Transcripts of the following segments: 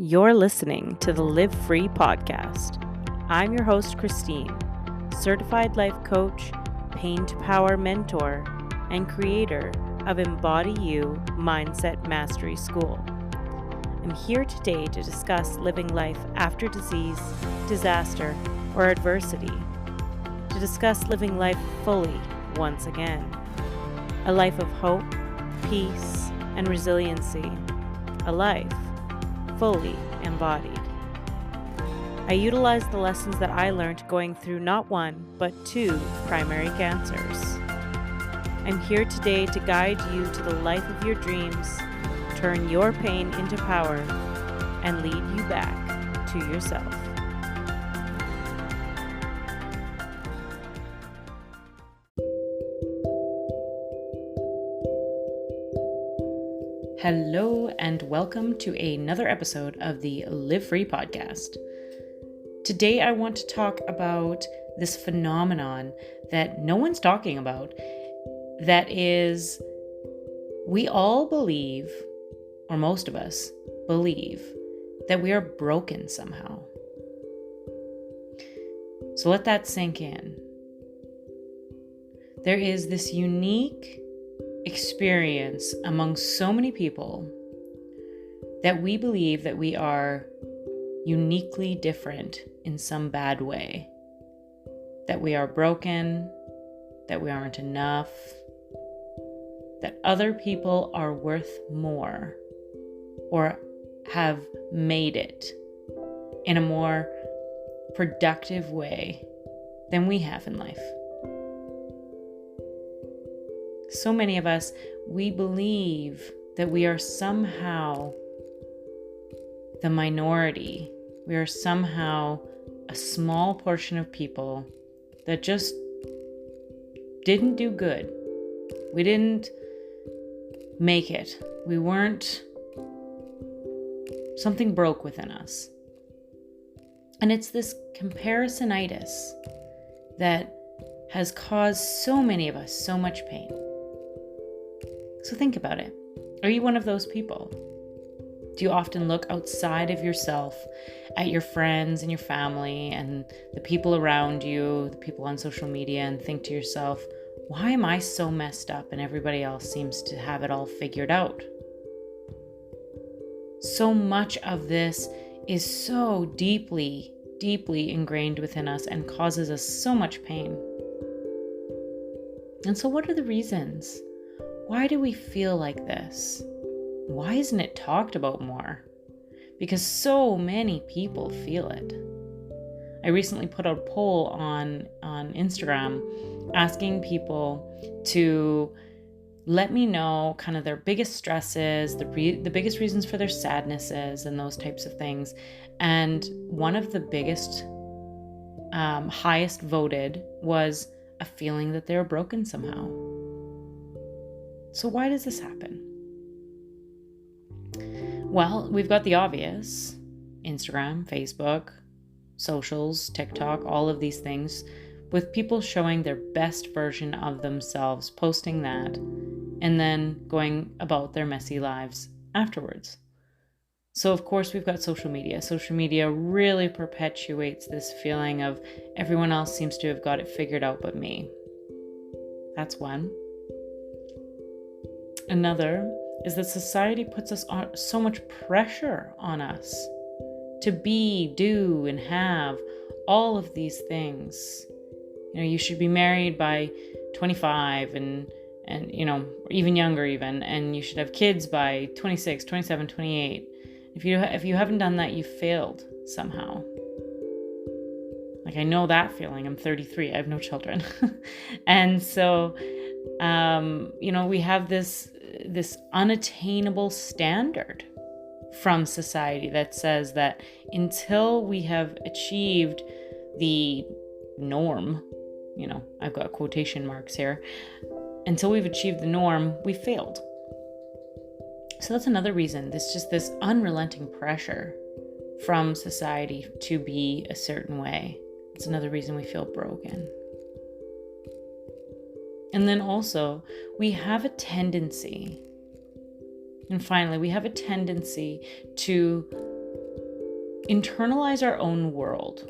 You're listening to the Live Free podcast. I'm your host, Christine, certified life coach, pain to power mentor, and creator of Embody You Mindset Mastery School. I'm here today to discuss living life after disease, disaster, or adversity, to discuss living life fully once again, a life of hope, peace, and resiliency, a life fully embodied. I utilize the lessons that I learned going through not one, but two primary cancers. I'm here today to guide you to the life of your dreams, turn your pain into power, and lead you back to yourself. Hello and welcome to another episode of the Live Free podcast. Today I want to talk about this phenomenon that no one's talking about, that is, we all believe, or most of us believe, that we are broken somehow. So let that sink in. There is this unique experience among so many people that we believe that we are uniquely different in some bad way, that we are broken, that we aren't enough, that other people are worth more or have made it in a more productive way than we have in life. So many of us, we believe that we are somehow the minority. We are somehow a small portion of people that just didn't do good. We didn't make it. We weren't, something broke within us. And it's this comparisonitis that has caused so many of us so much pain. So think about it. Are you one of those people? Do you often look outside of yourself at your friends and your family and the people around you, the people on social media, and think to yourself, why am I so messed up and everybody else seems to have it all figured out? So much of this is so deeply, deeply ingrained within us and causes us so much pain. And so what are the reasons? Why do we feel like this? Why isn't it talked about more? Because so many people feel it. I recently put out a poll on Instagram asking people to let me know kind of their biggest stresses, the biggest reasons for their sadnesses and those types of things. And one of the biggest, highest voted was a feeling that they're broken somehow. So why does this happen? Well, we've got the obvious: Instagram, Facebook, socials, TikTok, all of these things, with people showing their best version of themselves, posting that, and then going about their messy lives afterwards. So of course we've got social media. Social media really perpetuates this feeling of everyone else seems to have got it figured out but me. That's one. Another is that society puts us on so much pressure on us to be, do, and have all of these things. You know, you should be married by 25 and even younger even, and you should have kids by 26, 27, 28. If you haven't done that, you failed somehow. Like, I know that feeling. I'm 33. I have no children. And so, we have this unattainable standard from society that says that until we have achieved the norm, I've got quotation marks here, until we've achieved the norm, we failed. So that's another reason. This unrelenting pressure from society to be a certain way. It's another reason we feel broken. And then also, we have a tendency, and finally, we have a tendency to internalize our own world.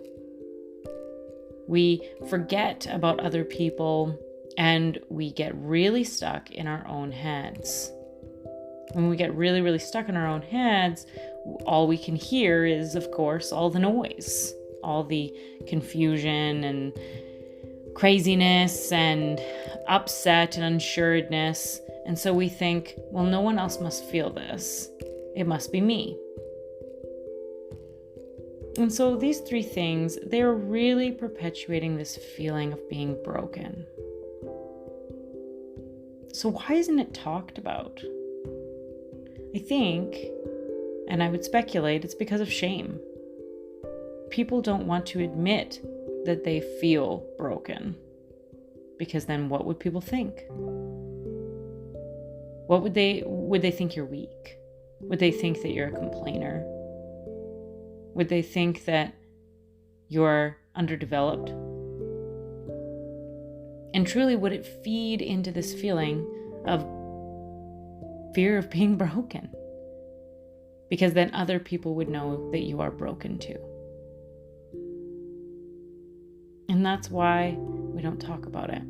We forget about other people and we get really stuck in our own heads. When we get really, really stuck in our own heads, all we can hear is, of course, all the noise, all the confusion and craziness and upset and unsuredness. And so we think, well, no one else must feel this. It must be me. And so these three things, they're really perpetuating this feeling of being broken. So why isn't it talked about? I think, and I would speculate, it's because of shame. People don't want to admit that they feel broken, because then what would people think? Would they think you're weak? Would they think that you're a complainer? Would they think that you're underdeveloped? And truly, would it feed into this feeling of fear of being broken? Because then other people would know that you are broken too. And that's why we don't talk about it.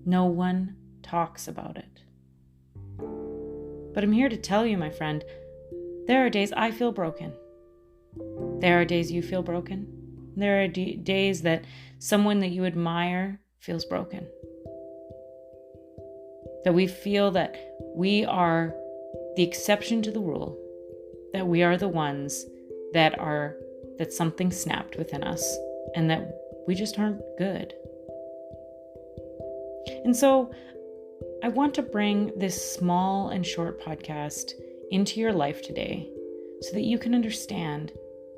No one talks about it. But I'm here to tell you, my friend, there are days I feel broken. There are days you feel broken. There are days that someone that you admire feels broken. That we feel that we are the exception to the rule, that we are the ones that something snapped within us and that we just aren't good. And so I want to bring this small and short podcast into your life today so that you can understand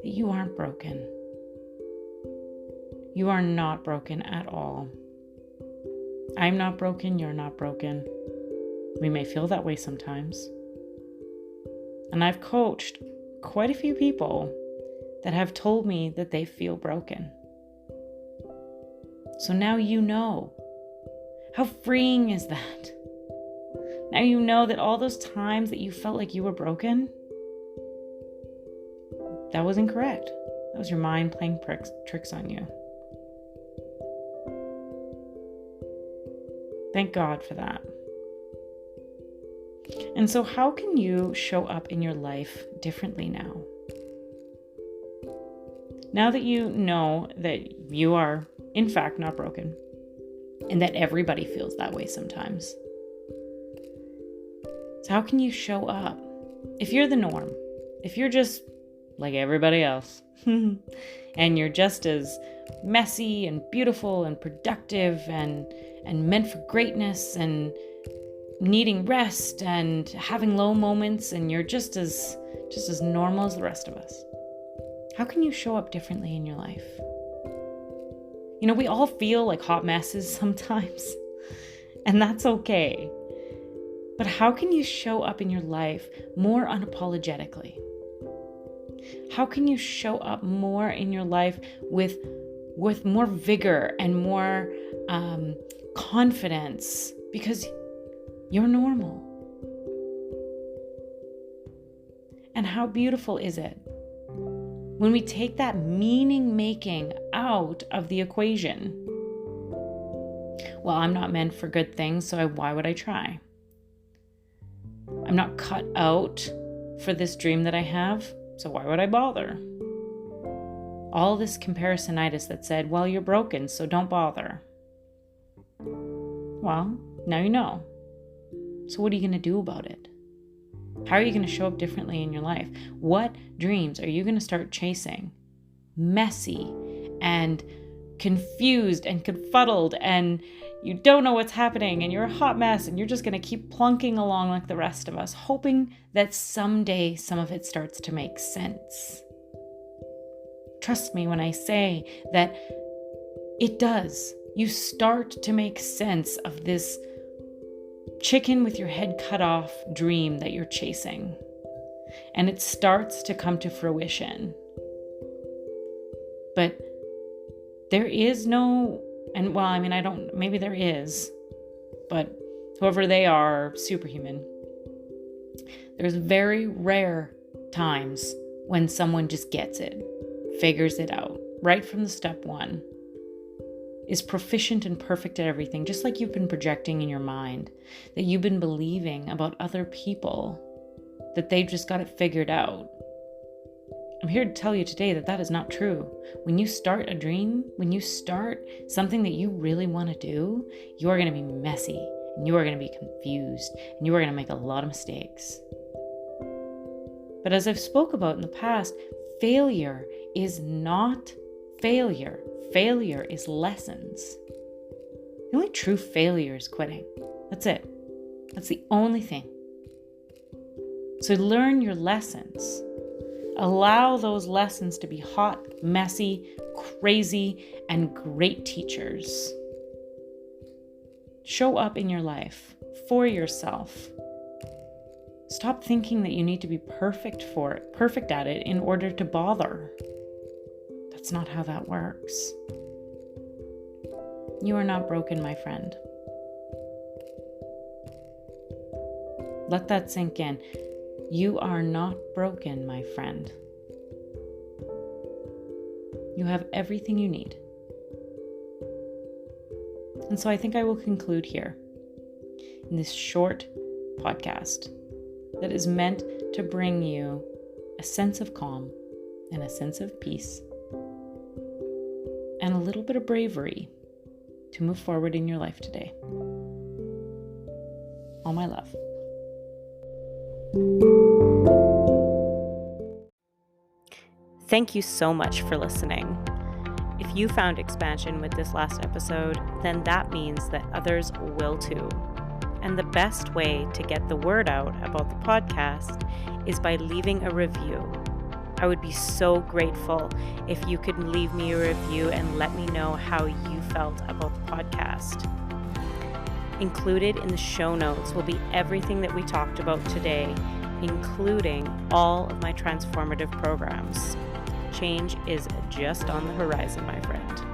that you aren't broken. You are not broken at all. I'm not broken, you're not broken. We may feel that way sometimes. And I've coached quite a few people that have told me that they feel broken. So now you know. How freeing is that? Now you know that all those times that you felt like you were broken, that was incorrect. That was your mind playing tricks on you. Thank God for that. And so how can you show up in your life differently now? Now that you know that you are, in fact, not broken, and that everybody feels that way sometimes. So how can you show up? If you're the norm, if you're just like everybody else, and you're just as messy and beautiful and productive and meant for greatness and needing rest and having low moments, and you're just as normal as the rest of us, how can you show up differently in your life? You know, we all feel like hot messes sometimes, and that's okay. But how can you show up in your life more unapologetically? How can you show up more in your life with more vigor and more confidence? Because you're normal. And how beautiful is it when we take that meaning making out of the equation? Well, I'm not meant for good things, so why would I try? I'm not cut out for this dream that I have, so why would I bother? All this comparisonitis that said, well, you're broken, so don't bother. Well, now you know. So what are you going to do about it? How are you going to show up differently in your life? What dreams are you going to start chasing? Messy and confused and confuddled, and you don't know what's happening, and you're a hot mess, and you're just going to keep plunking along like the rest of us, hoping that someday some of it starts to make sense. Trust me when I say that it does. You start to make sense of this chicken with your head cut off dream that you're chasing. And it starts to come to fruition. But there is no, and well, I mean, maybe there is, but whoever they are superhuman. There's very rare times when someone just gets it, figures it out, right from the step one, is proficient and perfect at everything, just like you've been projecting in your mind, that you've been believing about other people, that they've just got it figured out. I'm here to tell you today that that is not true. When you start a dream, when you start something that you really want to do, you are going to be messy, and you are going to be confused, and you are going to make a lot of mistakes. But as I've spoke about in the past, failure is not failure. Failure is lessons. The only true failure is quitting. That's it. That's the only thing. So learn your lessons. Allow those lessons to be hot, messy, crazy, and great teachers. Show up in your life for yourself. Stop thinking that you need to be perfect at it in order to bother. That's not how that works. You are not broken, my friend. Let that sink in. You are not broken, my friend. You have everything you need. And so I think I will conclude here in this short podcast that is meant to bring you a sense of calm and a sense of peace and a little bit of bravery to move forward in your life today. All my love. Thank you so much for listening. If you found expansion with this last episode, then that means that others will too. And the best way to get the word out about the podcast is by leaving a review. I would be so grateful if you could leave me a review and let me know how you felt about the podcast. Included in the show notes will be everything that we talked about today, including all of my transformative programs. Change is just on the horizon, my friend.